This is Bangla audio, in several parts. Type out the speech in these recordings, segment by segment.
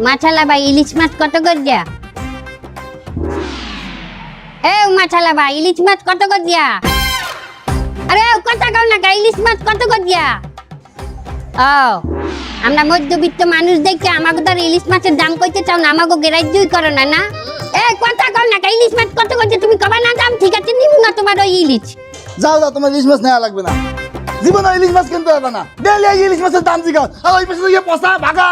মাছালা ভাই ইলিশ মাছ কত করে দিয়া? মাছালা ভাই ইলিশ মাছ কত করে দিয়া? আরে কথা কও না, ইলিশ মাছ কত করে দিয়া? আমরা মধ্যবিত্ত মানুষ দেখে আমাকে তো ইলিশ মাছের দাম কইতে চাও না, আমাকে গ্রাহ্যই করো না না। কথা কও না, ইলিশ মাছ কত করে? তুমি কবা না দাম, ঠিক আছে নিব না তোমার ওই ইলিশ। যাও যাও, তোমার ইলিশ মাছ নেওয়া লাগবে না, জীবনে ইলিশ মাছ কিনতে হবে না। ডেলি ইলিশ মাছের দাম জিগাও, আর ওই পাশে ইয়ে পচা ভাগা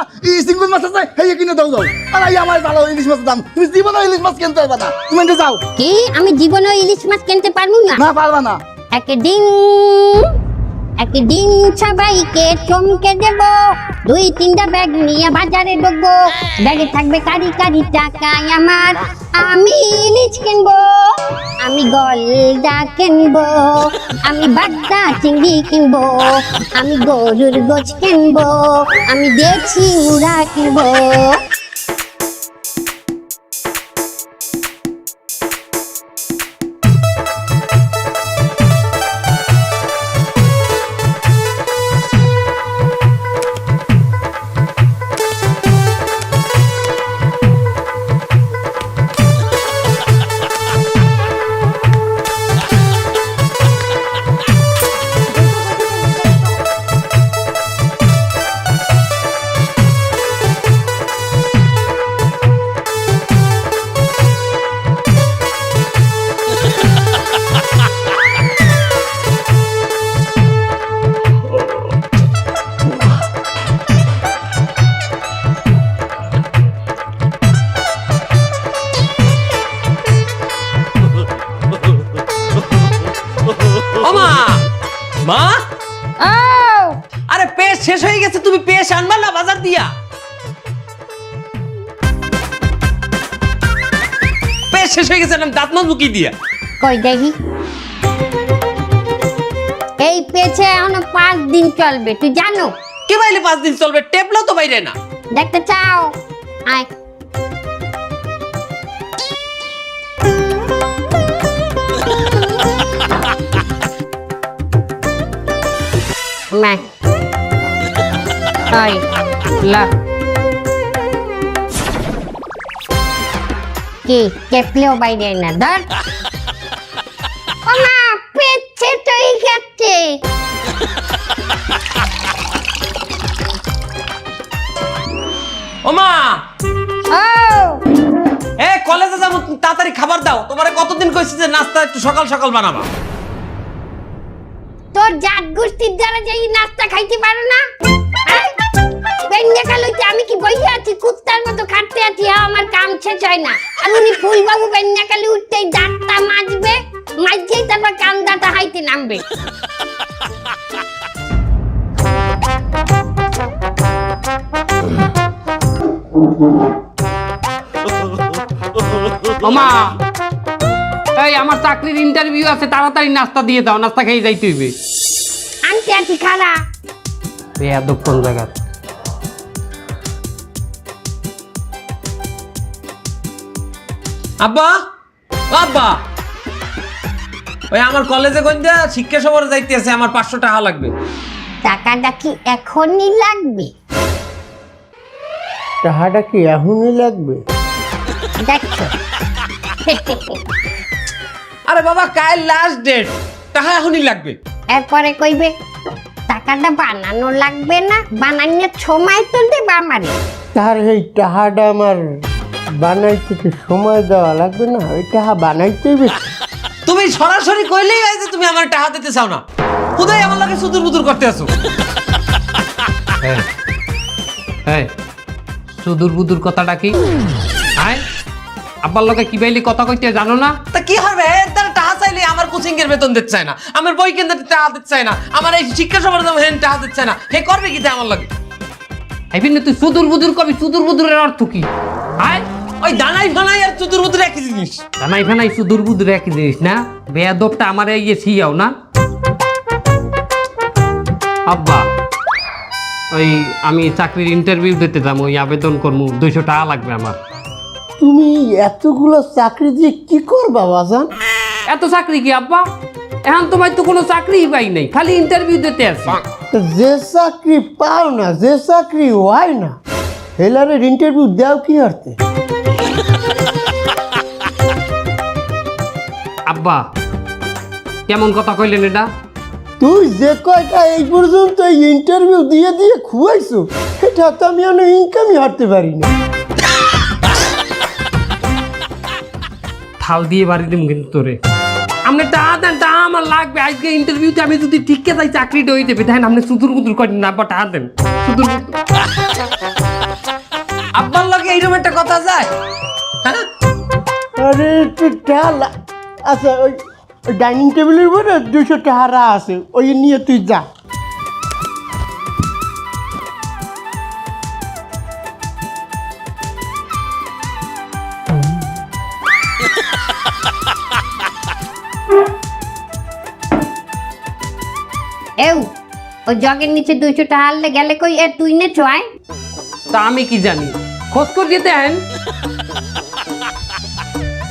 সিঙ্গুল মাছ আছে সেই কিনে দাও যাও। আর এই আমার ভালো ইলিশ মাছের দাম, তুমি জীবনে ইলিশ মাছ কিনতে হবে না, তুমি যাও। কি আমি জীবনে ইলিশ মাছ কিনতে পারবো না? না পারবা না। একদিন সবাইকে চমকে দেব, 2-3টা ব্যাগ নিয়ে বাজারে ঢুকবো, ব্যাগে থাকবে কারি কারি টাকা আমার। আমি ইলিশ কিনবো, আমি গলদা কিনবো, আমি বাগদা চিংড়ি কিনবো, আমি গরুর গোছ কিনবো, আমি দেশি মুড়া কিনবো। মা, আরে পেশ শেষ হয়ে গেছে, তুমি পেশ আনবা না বাজার দিয়া? পেশ শেষ হয়ে গেছে, আমি দাঁত মাজবো কি দিয়া? কই দেখি, এই পেছে এখনো 5 দিন চলবে, তুই জানো? কে বাইলে 5 দিন চলবে? টেপলো তো বাইরে না। দেখতে চাও? আয় মা, আয় লা কি কেপলেও বাইরে না, ধর। ও মা, পেছে তুই খাচ্ছে। ও মা, ও কলেজে যাবো, তাড়াতাড়ি খাবার দাও। তোমারে কতদিন কইছি যে নাস্তা একটু সকাল সকাল বানাবা। তোর জাত গোষ্ঠীর দ্বারা যাই নাস্তা খাইতে পারো না? আমি কি বইয়া আছি কুত্তার মতো খাটতে আছি? আমার কাম শেষ হয় না। আমি ফুলবাবু বেন্যাকালে উঠতেই দাঁতটা মাজবে, মাঝেই তারপর কান্দাটা হাইতে নামবে। ওমা, এই আমার চাকরির ইন্টারভিউ আছে, তাড়াতাড়ি নাস্তা দিয়ে দাও, নাস্তা খেয়ে যাইতে হইবে। আনতে আছি খালা। বেয়াদব কোন জায়গা? আব্বা, আব্বা, ওই আমার কলেজে গঞ্জা শিক্ষা সফরে যাইতে আছে, আমার 500 টাকা লাগবে। টাকাটা কি এখনই লাগবে? টাকাটা কি এখনই লাগবে? দেখছো? আরে বাবা, কাল লাস্ট ডেট, টাকা এখনই লাগবে। এরপরে কইবে টাকাটা বানানো লাগবে না, বানানোর সময় তো দেবে আমারে। তার এই টাকাটা আমার বানাইতে কি সময় দেওয়া লাগবে না? ওই টাকা বানাইতেই বেশি। তুমি সরাসরি কইলেই হয় যে তুমি আমার টাকা দিতে চাও না, খুদাই আমার লাগে সুদূর বুদুর করতে আসো। সুদূর বুদুর কথাটা কি? আয় আব্বার লগে কি বাইলি কথা কইতে জানো না? তা কি হবে? তার টাকা চাইলে আমার কোচিং এর বেতন দিতে চায় না, আমার বই কিনতে টাকা দিতে চায় না, আমার এই শিক্ষা সফরে যাবো হেন টাকা দিতে চায় না, হে করবে কি আমার লাগে? এইবিনে তুই সুদূর বুদুর কবি, সুদূর বুদুরের অর্থ কি? আয় ওই দানাই ফানাই আর চতুর বুদুর একই জিনিস। জানাই ফানাই সুদূর বুদুর একই জিনিস না? বেয়াদবটা আমার এই শিয়াও না? আব্বা, ওই আমি চাকরির ইন্টারভিউ দিতে যাবো, ওই আবেদন করবো, 200 টাকা লাগবে আমার। তুমি এতগুলো চাকরি দিয়ে কি করবা বাজান? এত চাকরি কি আব্বা? এখন তোমার তো কোনো চাকরিই পাই নাই, খালি ইন্টারভিউ দিতে আসি। যে চাকরি পাও না, যে চাকরি হয় না, হেলারের ইন্টারভিউ দেও কি হারতে? আব্বা কেমন কথা কইলেন এটা? তুই যে কয়টা এই পর্যন্ত ইন্টারভিউ দিয়ে দিয়ে খুয়াইছো, এটা তো আমি অনেক ইনকামই হারতে পারি না। থাল দিয়ে বাড়ি দিম কিন্তু তোরে। আপনি টাকা দেন, টাকা আমার লাগবে। আজকে ইন্টারভিউতে আমি যদি ঠিককে যাই চাকরিটা হয়ে যাবে। দেখেন আপনি সুদূর কুদুর করেন না, আব্বা টাকা দেন সুদূর। আব্বার লগে এইরকম একটা কথা যায়? হ্যাঁ আরে তুই টাকা, আচ্ছা ওই ডাইনিং টেবিলের উপরে 200 টাকা আছে, ওই নিয়ে তুই যা। এও ওই জগের নিচে 200 টাকা হারলে গেলে কই এ তুই নে ছয়। তা আমি কি জানি, খোঁজ করে যেতে হেন।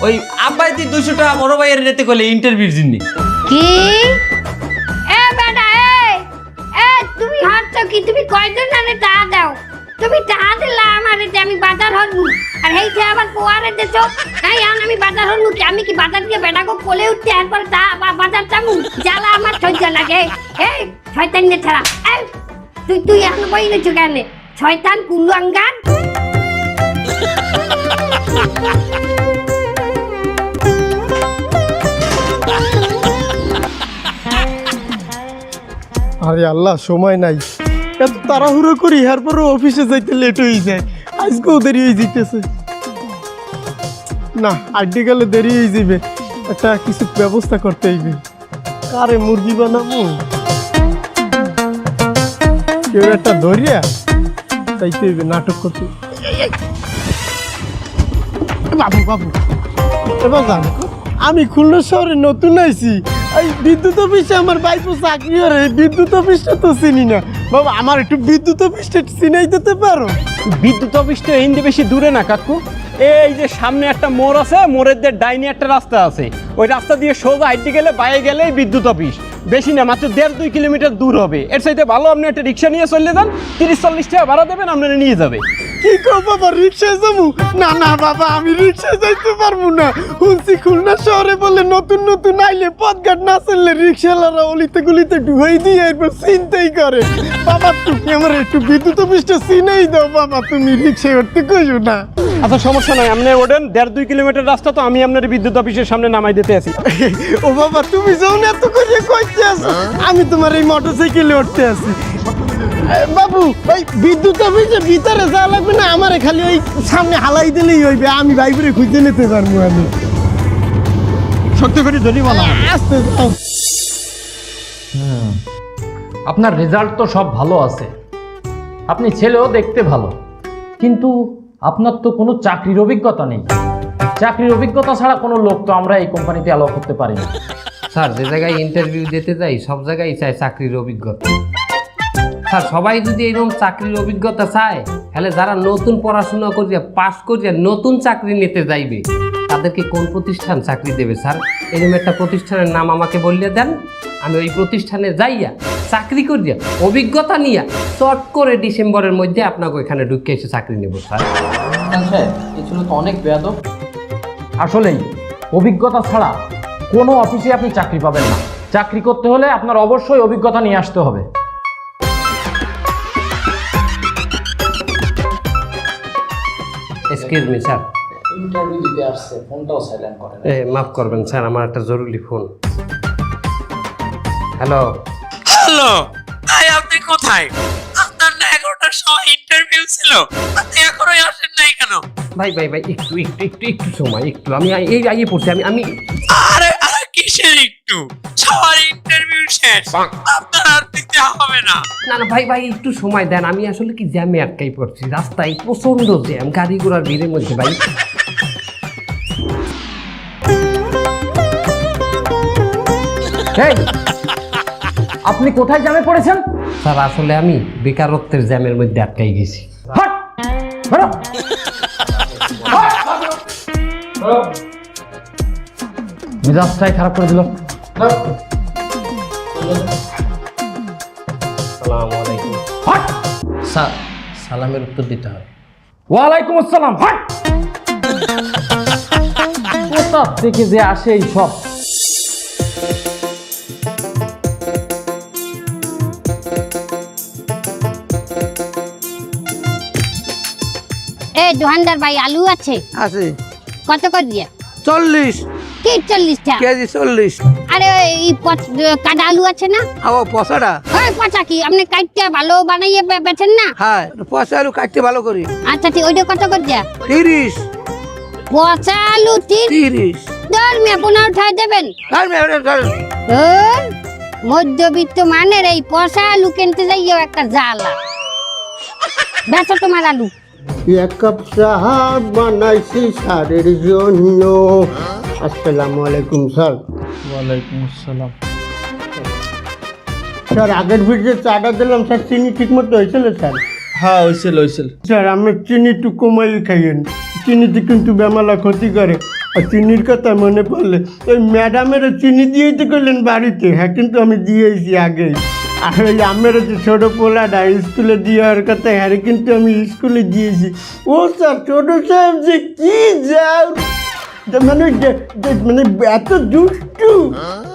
ওই আব্বাই দি 200 টাকা বড় ভাইয়ের রেতে কইলে ইন্টারভিউর জন্য। কি এ বেটা এ তুমি হারছো কি? তুমি কয়জন আনে টাকা দাও? তুমি টাকা দিলা আমারে যে আমি বাজার হরবো, আর এই যে আবার পোয়ারে দেছো। এই আন আমি বাজার হরবো কি? আমি কি বাজার দিয়ে বেটাকে কোলে উঠতে এরপর বাজার যাবো? জ্বালা আমার সহ্য লাগে। এই শয়তান নে ছাড়া, এই তুই এখন বই নেছো কেন? শয়তান কুলুয়াঙ্গার। আরে আল্লাহ, সময় নাই, এত তাড়াহুড়ো করি, এরপরও অফিসে যাইতে লেট হয়ে যায়। আজকেও দেরি হয়ে যেতেছে। না, আড্ডি গেলে দেরি হয়ে যাবে, একটা কিছু ব্যবস্থা করতে হইবে। কারে মুরগি বানাবো, কেউ একটা ধরিয়া চাইতে হইবে, নাটক করতে। বাবু বাবু এবার জানো, আমি খুলনা শহরে নতুন আইছি। এই বিদ্যুৎ অফিসে আমার ভাইপো চাকরি করে, বিদ্যুৎ অফিসটা তো চিনি না। বাবা আমার একটু বিদ্যুৎ অফিসটা চিনাই দিতে পারো? বিদ্যুৎ অফিসটা হিন্দি বেশি দূরে না কাকু। এই যে সামনে একটা মোড় আছে, মোড়ের দিয়ে ডাইনে একটা রাস্তা আছে, ওই রাস্তা দিয়ে সোজা হাইটে গেলে বাইরে গেলেই বিদ্যুৎ অফিস। বেশি না, মাত্র 1.5-2 কিলোমিটার দূর হবে। এর চাইতে ভালো আপনি একটা রিক্সা নিয়ে চলে যান, 30-40 টাকা ভাড়া দেবেন, আপনারা নিয়ে যাবে। কি কো বাবা, রিক্সায় যাবো? না না বাবা, আমি রিক্সায় যাইতে পারবো না। শুনছি খুলনা শহরে বলে নতুন নতুন আইলে পথঘাট না চললে রিক্সাওয়ালারা অলিতে গলিতে ঢুকাই দিয়ে এরপর চিন্তাই করে। বাবা তুমি আমার একটু বিদ্যুৎ অফিসটা চিনাই দাও বাবা, তুমি রিক্সায় উঠতে কইও না। আচ্ছা সমস্যা নাই, আপনি ওঠেন, 1.5-2 কিলোমিটার রাস্তা তো, আমি আপনার বিদ্যুৎ অফিসের সামনে নামাই দিতে আছি। ও বাবা, তুমি যখন এত করে কইতে আছো, আমি তোমার এই মোটরসাইকেলে উঠতে আছি। বাবু ওই বিদ্যুৎ অফিসের ভিতরে যাওয়া লাগবে না, আমারে খালি ওই সামনে হালাই দিলেই হইবে, আমি বাইরে খুঁজে নিতে পারবো। আমি শক্ত করে ধরি বলা। আস্তে যাও। আপনার রেজাল্ট তো সব ভালো আছে, আপনি ছেলেও দেখতে ভালো, কিন্তু আপনার তো কোনো চাকরির অভিজ্ঞতা নেই। চাকরির অভিজ্ঞতা ছাড়া কোনো লোক তো আমরা এই কোম্পানিতে অ্যালাউ করতে পারি না। স্যার যে জায়গায় ইন্টারভিউ দিতে যাই সব জায়গায় চাই চাকরির অভিজ্ঞতা। স্যার সবাই যদি এরকম চাকরির অভিজ্ঞতা চায়, তাহলে যারা নতুন পড়াশোনা করিয়া পাশ করিয়া নতুন চাকরি নিতে যাইবে, তাদেরকে কোন প্রতিষ্ঠান চাকরি দেবে? স্যার এরকম একটা প্রতিষ্ঠানের নাম আমাকে বললে দেন, আমি ওই প্রতিষ্ঠানে যাইয়া চাকরি করিয়া অভিজ্ঞতা নিয়ে চট করে ডিসেম্বরের মধ্যে আপনাকে ওইখানে ঢুকে এসে চাকরি নেব। স্যার এই ছিল তো অনেক বেয়াদব। আসলেই অভিজ্ঞতা ছাড়া কোনো অফিসে আপনি চাকরি পাবেন না। চাকরি করতে হলে আপনার অবশ্যই অভিজ্ঞতা নিয়ে আসতে হবে। এক্সকিউজ মি স্যার, ইন্টারভিউ দিতে আসছে, ফোনটাও সাইলেন্ট করেন। মাফ করবেন স্যার, আমার একটা জরুরি ফোন। হ্যালো হ্যালো, ভাই আপনি কোথায়? আপনার না 11টার সময় ইন্টারভিউ ছিল, আপনি এখনো আসেন নাই কেন? ভাই ভাই ভাই একটু একটু একটু একটু সময়, একটু আমি এই আইয়ে পড়ছি। আমি আরে আরে কিসের একটু? সবার ইন্টারভিউ শেষ, আপনার আর দিতে হবে না। না না ভাই ভাই একটু সময় দেন, আমি আসলে কি জ্যামে আটকাই পড়ছি, রাস্তায় প্রচন্ড জ্যাম, গাড়ি ঘোড়ার ভিড়ের মধ্যে। ভাই আপনি কোথায় জ্যামে পড়েছেন? স্যার আসলে আমি বেকারত্বের জ্যামের মধ্যে আটকাই গেছি। হাট! বেরো! মেজাজটাই খারাপ করে দিল। আসসালামু আলাইকুম। হাট! স্যার সালামের উত্তর দিতে হয়। ওয়ালাইকুম আসসালাম। হাট! কোথা থেকে যে আসে এই সব? এ দোকানদার ভাই আলু আছে? আছে কত করে দিয়ে? 40 কি 40টা? কেজি 40। আরে এই কাটা আলু আছে না? ও পচাটা? ওই পচা কি আপনি কাটতে ভালো বানাইয়ে বেচেন না? হ্যাঁ, পচা আলু কাটতে ভালো করি। আচ্ছা ঠিক ওইটা কত করে দিয়া? 30। পচা আলু 30। দর মেয়ে 15 উঠাই দেবেন? আর মেরে ধর। ওর মধ্যবিত্ত মানের এই পচা আলু কিনতে যাইও একটা জ্বালা। বেচো তোমার আলু। এক কাপ চা বানাইছি স্যারের জন্য। আসসালামু আলাইকুম স্যার। ওয়ালাইকুম আসসালাম। স্যার আগের ভিডিও চাটা দিলাম স্যার, চিনি ঠিক মতো হয়েছিল স্যার? হ্যাঁ হয়েছিল। স্যার আমি চিনি একটু কমাই খাইয়েন, চিনিতে কিন্তু বেমালা ক্ষতি করে। আর চিনির কথা মনে পড়লে ওই ম্যাডামের চিনি দিয়েই তো করলেন বাড়িতে। হ্যাঁ কিন্তু আমি দিয়েছি আগেই। আর ওই আমের যে ছোটো পোলাটা স্কুলে দেওয়ার কথা, হ্যাঁ কিন্তু আমি স্কুলে দিয়েছি। ও স্যার ছোটো সাহেব যে কি যাও মানে মানে এত দুষ্টু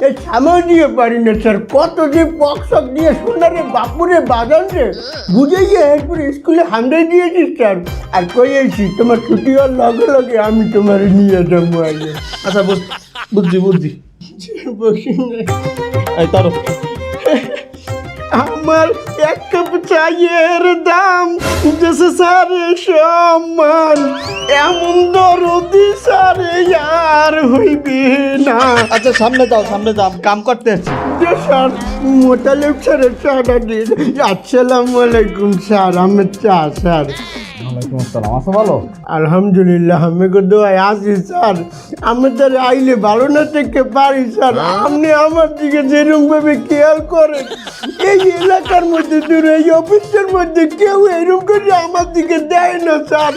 এই সামাল দিয়ে পারি না স্যার। কত যে পক্সক দিয়ে সোনারে বাপুরে বাজান রে বুঝাইয়ে এরপরে স্কুলে হান্ডাই দিয়েছি স্যার। আর কইয়েছি তোমার ছুটি হওয়ার লগে লগে আমি তোমার নিয়ে যাবো আগে। আচ্ছা বুঝছি। বসি না। এই তার আমার এক কাপ চায়ের দাম দেশে সারে সম্মান, এমন দরদি সারে আর হইবে না। আচ্ছা সামনে যাও কাম করতে আছি। যে স্যার মোতালেব স্যারের চাটা দিয়ে। আসসালামু আলাইকুম স্যার, আমি চা স্যার। ওয়ালাইকুম আসসালাম। আচ্ছা ভালো? আলহামদুলিল্লাহ আমি দোয়াই আছি স্যার। আমি তার আইলে ভালো না থেকে পারি স্যার। আপনি আমার দিকে যেরকম ভাবে খেয়াল করেন, এই এলাকার মধ্যে দূরে এই অফিসের মধ্যে কেউ এরকম করে আমার দিকে দেয় না স্যার।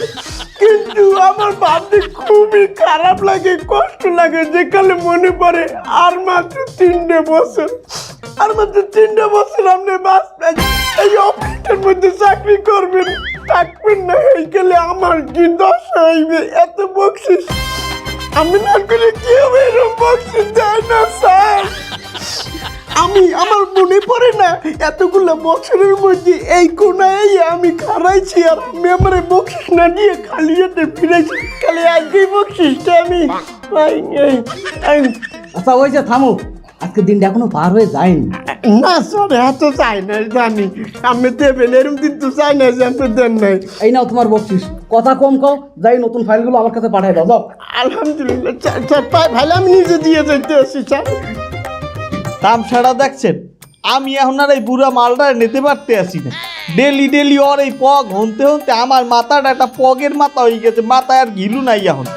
কিন্তু আমার ভাবতে খুবই খারাপ লাগে, কষ্ট লাগে, যেখানে মনে পড়ে আর মাত্র 3টে বছর, আর মাত্র 3টে বছর আপনি বাঁচবেন, এই অফিসের মধ্যে চাকরি করবেন, থাকবেন না। এই গেলে আমার কি দশা হইবে? এত বকশিস আমি না করে কেউ এরকম বকশিস দেয় না স্যার। আমার মনে পড়ে না এতগুলো বছরের মধ্যে এই কোনায় আমি খারাইছি আর আমি আমার বকশিস না দিয়ে খালি হাতে ফিরেছি। খালি একই বকশিসটা আমি পাইনি। আচ্ছা ওই যে থামো, আজকে দিনটা এখনো পার হয়ে যায়নি। না স্যার এত চাই না জানি, আমি দেবেন এরকম দিন তো চাই না যে আপনি দেন নাই। এই নাও তোমার বকশিস, কথা কম কও, যাই নতুন ফাইলগুলো আমার কাছে পাঠাই দাও। আলহামদুলিল্লাহ স্যার, ভাই আমি নিজে দিয়ে যেতে আসি স্যার। তামসাটা দেখছেন, আমি এখন আর এই বুড়া মালটা নিতে পারতে আসি না। ডেলি ওর এই পগ হনতে আমার মাথাটা একটা পগের মাথা হয়ে গেছে, মাথায় আর ঘিলু নাই এখন।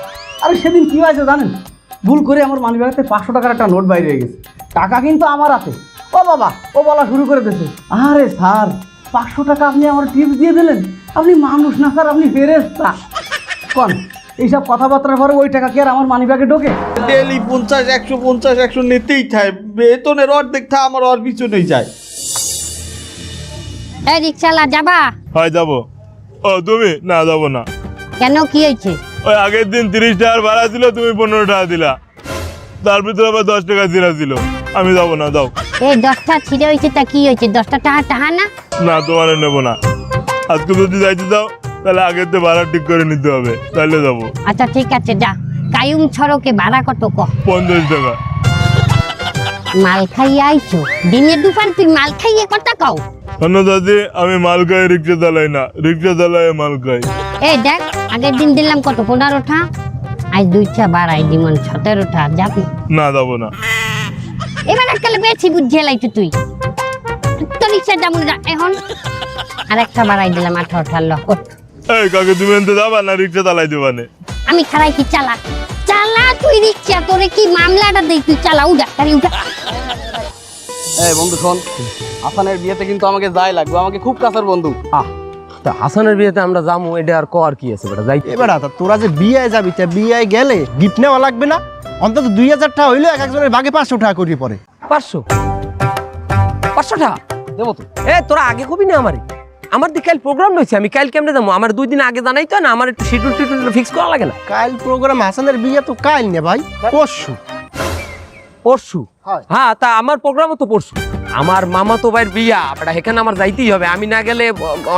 আরে সেদিন কি হয়েছে জানেন? ভুল করে আমার মানিব্যাগতে 500 টাকার একটা নোট বাইরে হয়ে গেছে। টাকা কিন্তু আমার হাতে। ও বাবা, ও বলা শুরু করে দিয়েছে, আরে স্যার 500 টাকা আপনি আমার টিপস দিয়ে দিলেন? আপনি মানুষ না স্যার, আপনি ফেরেশতা। কোন এইসব কথাবার্তার পরে ওই টাকা কি আর আমার মানিব্যাগে ঢোকে? ডেলি 50 150 নিতেই থাকে, বেতনের অর্ধেক থা আমার ওর পিছনেই যায়। এই রিক্সালা যাবা? হয় যাবো। ও তুমি? না যাবো না। কেন কি হয়েছে? ওই আগের দিন 30 টাকার ভাড়া ছিল, তুমি 15 টাকা দিলা, তার ভিতরে আবার 10 টাকা জিরা ছিল। আমি যাবো না, যাও। এই 10টা ছিঁড়ে হয়েছে তা কি হয়েছে? 10টা টাহা না? না তোমার নেবো না। আজকে যদি যাইতে যাও তাহলে আগের তো ভাড়া ঠিক করে নিতে হবে, তাহলে যাবো। আচ্ছা ঠিক আছে যা। কায়ুম ছড়কে ভাড়া কত ক? 50 টাকা। মাল খাইয়ে আইছো? দিনে দুপুর তুই মাল খাইয়ে কথা কও? কেন দাদি, আমি মাল খাই, রিক্সা চালাই না, রিক্সা চালাই মাল খাই। এই দেখ আগের দিন দিলাম কত? 15টা। আজ 2টা বাড়াই দিমন 17টা। যাবি? না যাবো না। এবার একটা বেশি বুঝিয়ে লাইছো তুই। তো রিক্সা যাবো না এখন। আর একটা বাড়াই দিলাম 18টা। ল ওঠ। এই কাকে তুমি এনতে যাবা না রিক্সা চালাই দিবানে? আমি খারাই কি চালা চালা তুই রিক্সা, তোরে কি মামলাটা দেই? তুই চালা, উঠা গাড়ি উঠা। এই বন্ধু শোন, হাসানের বিয়েতে কিন্তু আমাকে যাই লাগবে, আমাকে খুব কাছের বন্ধু। তা হাসানের বিয়েতে আমরা যাবো, এটা আর কর কি আছে বেটা, যাই। এবার তোরা যে বিয়ে যাবি, তা বিয়ে গেলে গিফট নেওয়া লাগবে না? অন্তত 2000 টাকা হইলে এক একজনের ভাগে 500 টাকা করে পড়ে। 500 টাকা দেবো তো। এ তোরা আগে কবি না আমারে, আমার দিকে কাল প্রোগ্রাম রয়েছে, আমি কাল কেমনে যাবো? আমার 2 দিন আগে জানাই তো না, আমার একটু শিডিউল ফিক্স করা লাগে না? কাল প্রোগ্রাম হাসানের বিয়ে তো কাল নে ভাই, পরশু। পরশু? হ্যাঁ, তা আমার প্রোগ্রামও তো পরশু। আমার মামা তো ভাইয়ের বিয়া, আপনার এখানে আমার যাইতেই হবে, আমি না গেলে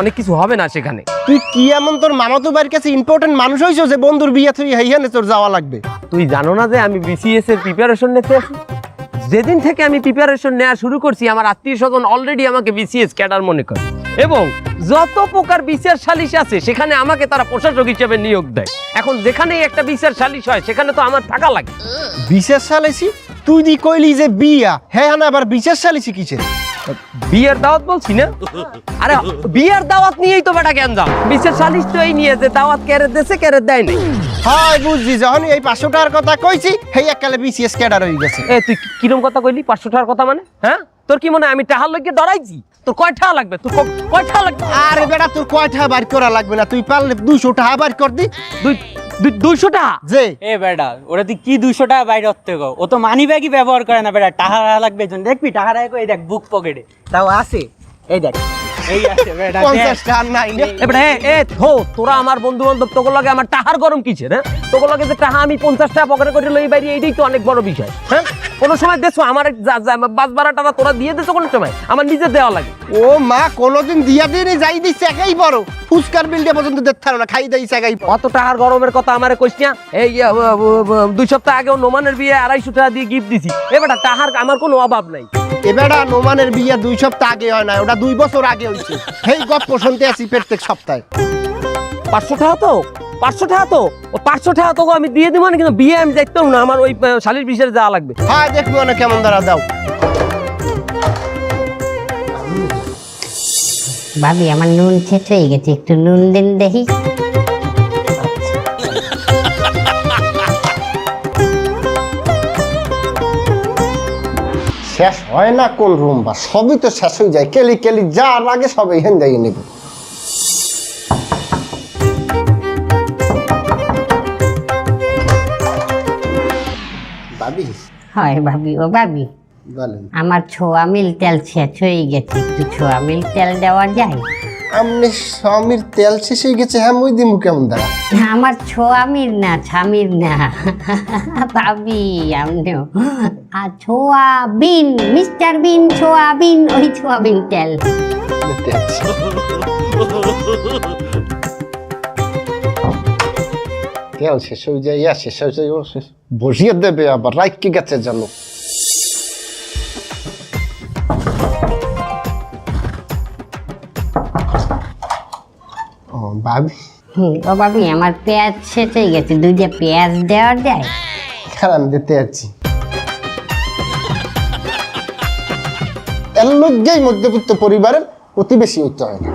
অনেক কিছু হবে না সেখানে। তুই কি এমন তোর মামাতো ভাইয়ের কাছে ইম্পর্টেন্ট মানুষ হইছো যে বন্ধুর বিয়ে তুই হেইখানে তোর যাওয়া লাগবে? তুই জানো না যে আমি বিসিএস এর প্রিপারেশন নিতে আছি? যেদিন থেকে আমি প্রিপারেশন নেওয়া শুরু করছি, আমার আত্মীয় স্বজন অলরেডি আমাকে বিসিএস ক্যাডার মনে করে, এবং যত প্রকার বিচার সালিশ আছে সেখানে আমাকে তারা প্রশাসক হিসেবে নিয়োগ দেয়। এখন যেখানেই একটা বিচার সালিশ হয় সেখানে তো আমার থাকা লাগে। বিশেষ সালিসি? তুই দি কইলি যে বিয়া, হ্যাঁ না আবার বিশেষ সালিসি কিসের? বিয়ের দাওয়াত বলছি না? আরে বিয়ের দাওয়াত নিয়েই তো বেটা জ্ঞান যাও। বিচার সালিশ তো এই নিয়ে যে দাওয়াত কেড়ে দেশে কেড়ে দেয় নাই। হয় বুঝছি, যখন এই 500 টাকার কথা কইছি হেই এককালে বিসিএস ক্যাডার হয়ে গেছে। এ তুই কিরম কথা কইলি? 500 টাকার কথা মানে? হ্যাঁ, তোর কি মনে হয় আমি টাহার লইকে ডরাইছি? তোর কয় টাকা লাগবে? তোর কয় টাকা লাগবে? আরে বেটা তোর কয় টাকা বার করা লাগবে না, তুই পারলে 200 টাকা বার কর দি। 200 টাকা? যে এ বেটা ওরা তুই কি 200 টাকা বাইরে হতে গো? ও তো মানি ব্যাগই ব্যবহার করে না বেটা, টাকা লাগবে জন দেখবি, টাকা রাখো এই দেখ বুক পকেটে, তাও আছে এই দেখ, এই আছে বেটা 50 টাকা নাই নে। এবারে তোরা আমার বন্ধু বান্ধব, তোকে লগে আমার টাহার গরম কিসের? হ্যাঁ, তোকে লগে যে টাহা আমি 50 টাকা পকেটে করে লই বাইরে, এইটাই তো অনেক বড় বিষয়। হ্যাঁ, কোনো সময় দেছো আমার বাস ভাড়াটা তোরা দিয়ে দেছো? কোনো সময় আমার নিজে দেওয়া লাগে। ও মা, কোনোদিন দিয়া দিনই যাই দিচ্ছে একাই বড়, ফুচকার বিলটা পর্যন্ত দেখতে না, খাই দিয়েছে একাই। অত টাকার গরমের কথা আমারে কইস না। এই 2 সপ্তাহ আগেও নোমানের বিয়ে 250 টাকা দিয়ে গিফট দিছি। এবারে টাহার আমার কোনো অভাব নাই। এবারে নোমানের বিয়ে 2 সপ্তাহ আগে হয় না, ওটা 2 বছর আগে হইছে। হেই গপ্প শুনতে আসি প্রত্যেক সপ্তাহে। 500 টাকা তো, 500 টাকা তো, 500 টাকা তোকে আমি দিয়ে দিব না, কিন্তু বিয়ে আমি যাইতে না, আমার ওই শালির বিষয়ে যাওয়া লাগবে। হ্যাঁ দেখবো না কেমন দ্বারা দাও। ভাবি আমার নুন শেষ হয়ে গেছে, একটু নুন দিন দেখি। শেষ হয় না কোন রুম বা, সবই তো শেষ হয়ে যায়, কেলি কেলি যার আগে সব এখান যাই নেব। ভাবি? হয় ভাবি, ও ভাবি বলেন। আমার ছোয়া মিল তেল শেষ হয়ে গেছে, একটু ছোয়া মিল তেল দেওয়া যায়? আমনে স্বামীর তেল শেষ হয়ে গেছে, হ্যাঁ মুই দিমু কেমন দ্বারা? আমার ছোয়া মিল না, স্বামীর না ভাবি, আমনেও ছোয়া বিন, মিস্টার বিন ছোয়া বিন, ওই ছোয়া বিন তেল। তেল শেষ হয়ে যায়, শেষ হয়ে যায়, বসিয়ে দেবে আবার, রাইকে গেছে জানো। ও ভাবি? ও ভাবি আমার পেঁয়াজ শেষ হয়ে গেছে, 2টা পেঁয়াজ দেওয়া যায়? খারাপ দিতে আছি। এর লজ্জাই মধ্যবিত্ত পরিবারের প্রতিবেশী হইতে হয় না।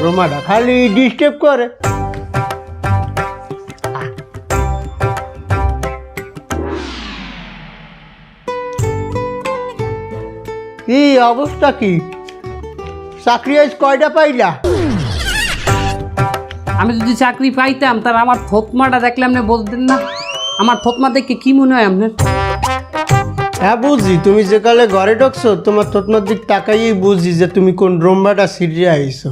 রোমাটা খালি ডিস্টার্ব করে। কি অবস্থা, কি চাকরি আজ কয়টা পাইলা? আমি যদি চাকরি পাইতাম তার আমার থতমাটা দেখলে আপনি বলতেন না? আমার থতমা দেখে কি মনে হয় আপনার? হ্যাঁ বুঝি, তুমি যে কালে ঘরে ঢুকছো তোমার তোতমার দিক তাকাইয়েই বুঝি যে তুমি কোন রোম্বাটা সিরিয়ে আইছো।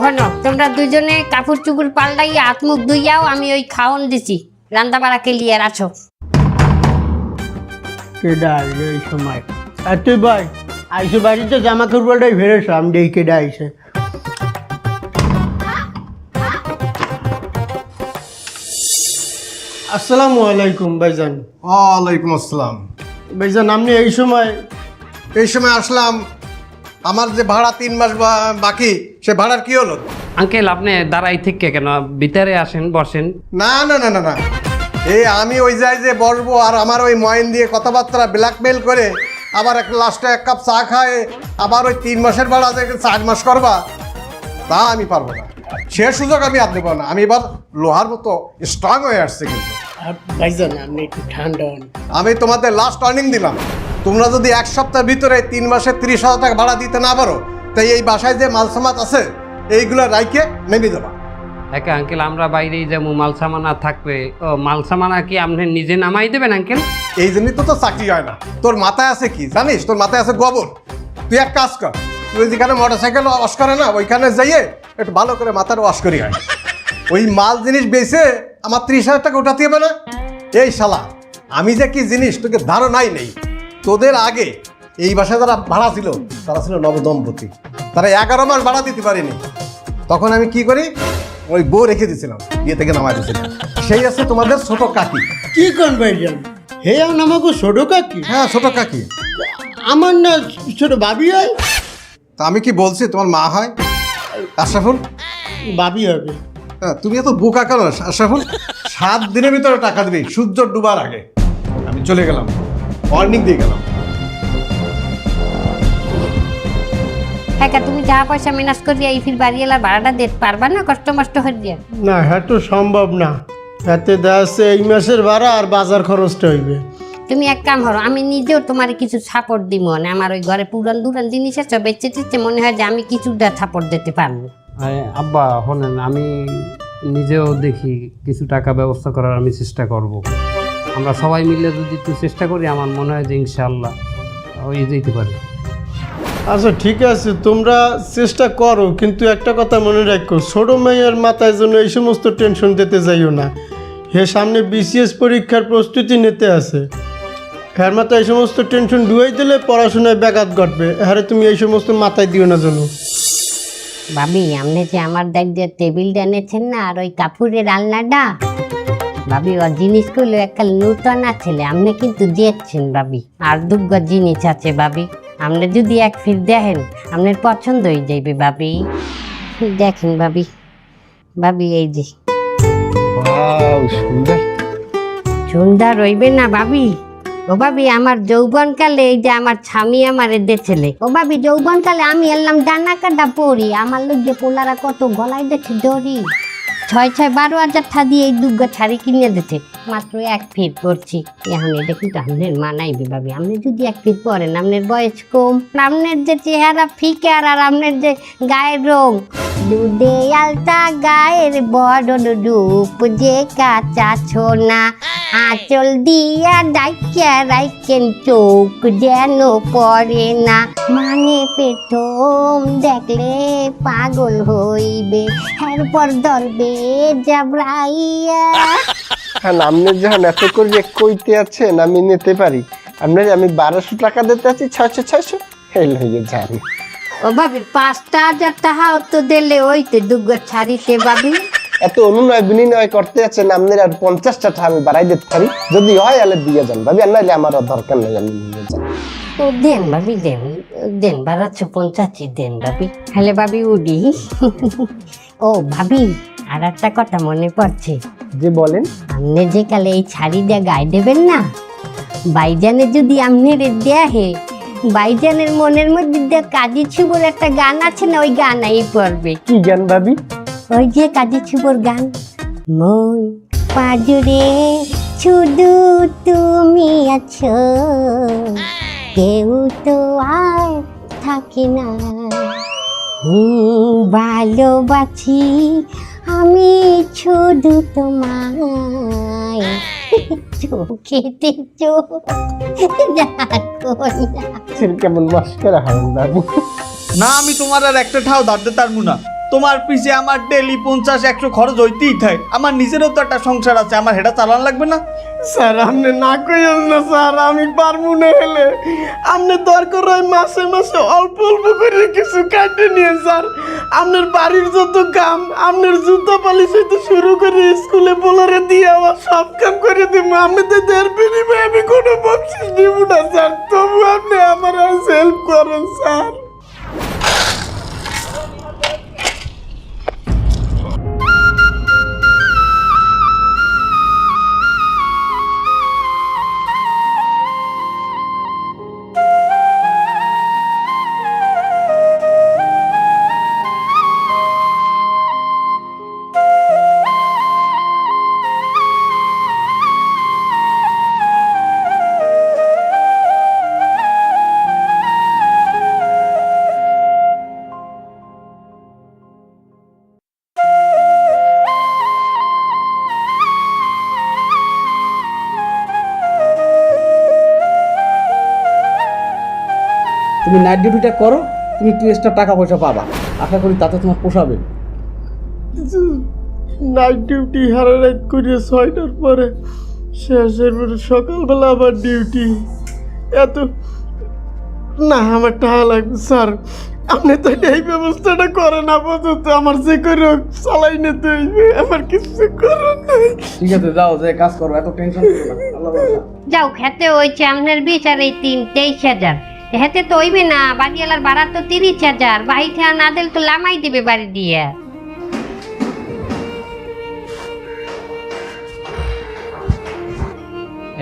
হনো তোমরা দুজনে কাপড় চুপড় পাল্টাই হাত মুখ ধুইয়াও, আমি ওই খাওন দিছি, রান্না বাড়া কেলিয়ে আছো। কেডা আইলো এই সময়? আর তুই ভাই আইসো বাড়িতে, জামা কাপড়টাই ফেরেছো, আমি দেখি কেডা আইসে। আসসালামু আলাইকুম ভাইজান। ওয়ালাইকুম আসসালাম। ভাইজান আপনি এই সময়? এই সময় আসলাম, আমার যে ভাড়া 3 মাস বাকি, সে ভাড়ার কি হলো? আঙ্কেল আপনি দাঁড়াই থেকে কেন, ভিতরে আসেন, বসেন। না না না না না, এই আমি ওই যাই যে বসবো আর আমার ওই ময়েন দিয়ে কথাবার্তা ব্ল্যাকমেল করে আবার লাস্টে 1 কাপ চা খায় আবার ওই 3 মাসের ভাড়া 4 মাস করবা, তা আমি পারবো না। সে সুযোগ আমি আর দেবো না। আমি এবার লোহার মতো স্ট্রং হয়ে আসছে। কিন্তু ভাইজান আপনি একটু ঠান্ডা হন। আমি তোমাদের লাস্ট ওয়ার্নিং দিলাম, তোমরা যদি 1 সপ্তাহের ভিতরে 3 মাসে 30,000 টাকা ভাড়া দিতে না পারো, তাই এই বাসায় যে মালসামাত আছে এইগুলো রাইকে নেমে দেবা। একা আঙ্কেল আমরা বাইরেই যাবো, মালসামানা থাকবে। ও মালসামানা কি আপনি নিজে নামাই দেবেন আঙ্কেল? এই জন্যই তো তোর চাকরি হয় না। তোর মাথায় আছে কি জানিস? তোর মাথায় আছে গোবর। তুই এক কাজ কর, তুই যেখানে মোটরসাইকেল ওয়াশ করে না ওইখানে যাইয়ে একটু ভালো করে মাথার ওয়াশ করি হয়। ওই মাল জিনিস বেচে আমার 30,000 টাকা উঠাতে হবে না? এই শালা, আমি যে কি জিনিস তোকে ধারণাই নেই। তোদের আগে এই বাসায় যারা ভাড়া ছিল তারা ছিল নবদম্পতি, তারা 11 মাস ভাড়া দিতে পারেনি। তখন আমি কি করি, ওই বউ রেখে দিয়েছিলাম, বিয়ে থেকে নামাই দিয়েছিলাম। সেই আছে তোমাদের ছোট কাকি। কি কোন ভাইজান, হে আমাকে ছোট কাকি? হ্যাঁ, ছোট কাকি। আমার না ছোট ভাবি হয়। তা আমি কি বলছি তোমার মা হয়? আশরাফুল, ভাবি হবে। হ্যাঁ, তুমি এত বোকা কেন আশরাফুল? 7 দিনের ভিতরে টাকা দিবি, সূর্য ডুবার আগে। আমি চলে গেলাম, ওয়ার্নিং দিয়ে গেলাম। হ্যাঁ, তুমি যা পয়সা ম্যানেজ করিয়া এই ফির বাড়িওয়ালার ভাড়াটা দিতে পারবা না? কষ্ট মষ্ট হয়ে যায় না, হ্যাঁ তো সম্ভব না। হাতে দেওয়া এই মাসের ভাড়া আর বাজার খরচটা হইবে। তুমি এক কাম করো, আমি নিজেও তোমার কিছু সাপোর্ট দিব না। আমার ওই ঘরে পুরান দুরান জিনিস আছে, বেচে টেচে মনে হয় যে আমি কিছুটা সাপোর্ট দিতে পারবো। আব্বা শোনেন, আমি নিজেও দেখি কিছু টাকা ব্যবস্থা করার আমি চেষ্টা করব। আমরা সবাই মিলে যদি একটু চেষ্টা করি আমার মনে হয় যে ইনশাআল্লাহ ওই যেতে পারে। আচ্ছা ঠিক আছে, তোমরা চেষ্টা করো, কিন্তু একটা কথা মনে রাখো, ছোট মেয়ের মাথায় যেন এই সমস্ত টেনশন দিতে যাইও না। হে সামনে বিসিএস পরীক্ষার প্রস্তুতি নিতে আছে, হ্যার মাথায় এই সমস্ত টেনশন ডুয়াই দিলে পড়াশোনায় ব্যাঘাত ঘটবে। হ্যাঁ, তুমি এই সমস্ত মাথায় দিও না যেন। ভাবি, আপনি যে আমার দেখ যে টেবিলটা এনেছেন না, আর ওই কাপড়ের আলনাটা, ভাবি ওর জিনিসগুলো একটা নূতন আছে, আপনি কিন্তু দিয়েছেন ভাবি। আর দুগ্গ জিনিস আছে ভাবি, আপনি যদি এক ফির দেখেন আপনার পছন্দ হয়ে যাইবে ভাবি। দেখেন ভাবি, ভাবি এই যে সুন্দর সুন্দর রইবে না ভাবি? ও ভাবি, আমার যৌবনকালে এই যে আমার স্বামী আমার ছেলে, ও ভাবি যৌবনকালে আমি এলাম ডানা কাটা পড়ি, আমার লোক যে পোলারা কত গলায় দেখে দড়ি 6-12 হাজার দিয়ে এই দুগ্গা শাড়ি কিনে দিতে, মাত্র 1 ফিট পড়ছি। এখন এটা কিন্তু আপনার মানাইবে ভাবি। আপনি যদি 1 ফিট পরেন, আপনার বয়স কম, আপনার যে চেহারা ফিকার আর আপনার যে গায়ের রং, দুধে আলতা গায়ের বড় রূপ যে কাঁচা ছোনা, আঁচল দিয়া ডাইকা রাইকেন চোখ যেন পড়ে না, মানে প্রথম দেখলে পাগল হইবে, এরপর ধরবে জাবরাইয়া। আপনি যখন এত করে কইতে আছেন আমি নিতে পারি। আপনার আমি 1200 টাকা দিতে আছি, 600 এই লইয়ে যান। ও ভাবি, 5,000 টাকা তো দিলে ওই তো দুগ্গা শাড়িতে ভাবি। এত অনুনয় বিনিময় করতে আছেন, আপনার আর 50 টাকা আমি বাড়াই দিতে পারি। যদি হয় তাহলে দিয়ে যান ভাবি, আর নাইলে আমার আর দরকার নেই, আমি নিয়ে যান। ও দেন ভাবি, দেন দেন, 1250 দেন ভাবি। হ্যালো ভাবি, উডি। ও ভাবি, আর একটা কথা মনে পড়ছে। যে বলেন। আপনি যে কালে এই শাড়ি দিয়ে গায়ে দেবেন না, বাইজানে যদি আপনার দেহে, বাইজানের মনের মধ্যে দিয়ে কাজী ছুবর একটা গান আছে না, ওই গানাই পড়বে। কি গান ভাবি? ওই যে কাজী ছুবর গান, মন পাজুরে শুধু তুমি আছো, কেউ তো আর থাকে না, ভালোবাসি আমি শুধু তোমায়, চোখেতে চোখ রাখো না। কেমন মস্করা হয় বাবু। না, আমি তোমার আর একটা ঠাও ধার দিতে পারবো না। তোমার পিছে আমার ডেলি 50-100 খরচ হইতেই থাকে। আমার নিজেরও তো একটা সংসার আছে, আমার হেটা চালান লাগবে না? স্যার আপনি না কইল না স্যার, আমি পারবো না। হলে আপনি দরকার হয় মাসে মাসে অল্প অল্প করে কিছু কাটে নিয়ে স্যার। আপনার বাড়ির যত কাম, আপনার জুতো পালিশ হইতে শুরু করে স্কুলে বলারে দিয়ে আমার সব কাম করে দিব। আমি তো দেড় বিনিময়ে আমি কোনো বকশিস দিব না স্যার, তবু আপনি আমার হেল্প করেন স্যার। তুমি নাইট ডিউটিটা করো, তুমি একটু এক্সট্রা টাকা পয়সা পাবা, আশা করি তাতে তোমার পোষাবে। নাইট ডিউটি হারা রাত করে 6টার পরে শেষের পরে সকালবেলা আবার ডিউটি, এত না আমার টাকা লাগবে স্যার। আপনি তো এই ব্যবস্থাটা করেন আপাতত, আমার যে করে হোক চালাই নিতে হইবে, আমার কিছু করার নাই। ঠিক আছে, যাও যে কাজ করো, এত টেনশন করো না, আল্লাহ ভরসা। যাও খেতে হয়েছে আপনার 20 আর এই 23,000, হেতে তো হইবে না, বাড়িওয়ালার ভাড়া তো 30,000, বাড়ি থেকে না দিলে তো লামাই দিবে বাড়ি দিয়ে।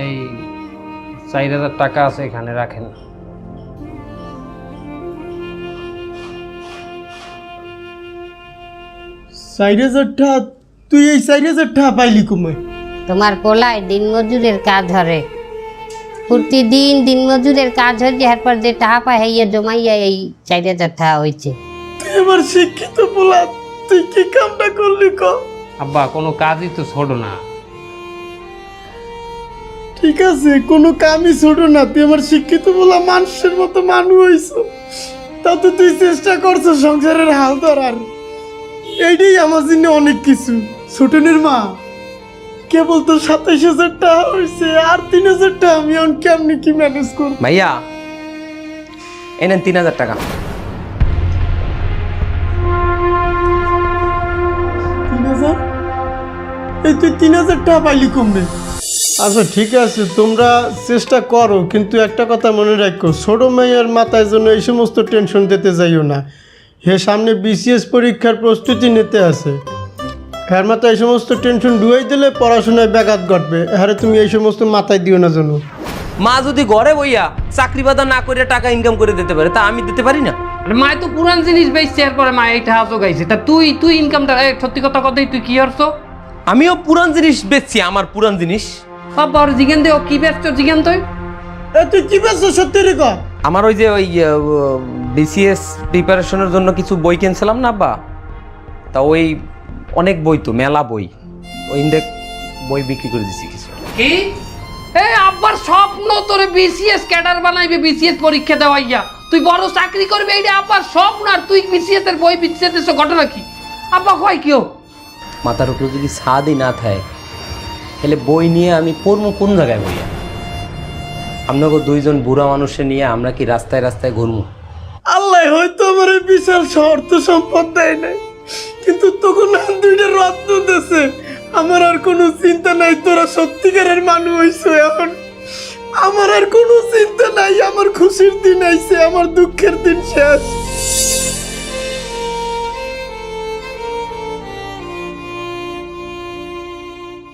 এই 4,000 টাকা আছে, এখানে রাখেন। 4,000 টাকা? তুই এই 4,000 টাকা পাইলি কমায়? তোমার পোলায় দিনমজুরের কাজ ধরে, প্রতিদিন দিনমজুরের কাজ হয়েছে, এরপর যে টাকা পায় হইয়া জমাইয়া এই 4,000 টাকা হয়েছে। তুই আমার শিক্ষিত পোলা, তুই কি কামটা করলি ক? আব্বা কোনো কাজই তো ছোট না। ঠিক আছে, কোনো কামই ছোট না, তুই আমার শিক্ষিত পোলা, মানুষের মতো মানুষ হইছ, তাতে তুই চেষ্টা করছো সংসারের হাল ধরার, এইটাই আমার জন্য অনেক কিছু। ছোটনের মা, কেবল তো 27,000 টাকা হয়েছে, আর 3,000 টাকা আমি এখন কেমনি কি ম্যানেজ করবো? ভাইয়া এনেন 3,000 টাকা। 3,000? এই তুই 3,000 টাকা পাইলি কমবে? আচ্ছা ঠিক আছে, তোমরা চেষ্টা করো, কিন্তু একটা কথা মনে রাখো, ছোট মেয়ের মাথায় যেন এই সমস্ত টেনশন দিতে যাইও না। হে সামনে BCS পরীক্ষার প্রস্তুতি নিতে আছে, হ্যার মাথায় এই সমস্ত টেনশন ডুয়াই দিলে পড়াশোনায় ব্যাঘাত ঘটবে। হ্যাঁ তুমি এই সমস্ত মাথায় দিও না যেন। মা যদি ঘরে বইয়া চাকরি বাদা না করে টাকা ইনকাম করে দিতে পারে, তা আমি দিতে পারি না? মায় তো পুরান জিনিস বেচছে, এরপরে মা এইটা হাজো গাইছে, তা তুই ইনকামটা সত্যি কথা কথাই তুই কি করছো? আমিও পুরান জিনিস বেচছি, আমার পুরান জিনিস। বাবা ওর জিজ্ঞেন দে, ও কি বেচছো জিজ্ঞেন তুই? তুই কি বেচছো সত্যি রে কা? আমার ওই যে BCS প্রিপারেশনের জন্য কিছু বই কিনছিলাম না আব্বা, তা ওই অনেক বই, তো মেলা বই, ওই ইন্দেক বই বিক্রি করে দিচ্ছি কিছু। কি এই আব্বার স্বপ্ন তোরে BCS ক্যাডার বানাইবে, BCS পরীক্ষা দেওয়াইয়া তুই বড় চাকরি করবি, এইটা আব্বার স্বপ্ন, আর তুই BCS এর বই BCS এর ঘটনা কি? আব্বা কয় কিও মাথার উপরে যদি ছাদই না থাকে, তাহলে বই নিয়ে আমি পড়বো কোন জায়গায় বইয়া? আপনাকে দুইজন বুড়া মানুষে নিয়ে আমরা কি রাস্তায় রাস্তায় ঘুরবো? আল্লাহ হয়তো আমার এই বিশাল শহর সম্পদ দেয় নাই, কিন্তু তখন দুইটা রত্ন দেশে আমার আর কোনো চিন্তা নাই। তোরা সত্যিকারের মানুষ হইছো, এখন আমার আর কোনো চিন্তা নাই। আমার খুশির দিন আইছে, আমার দুঃখের দিন শেষ।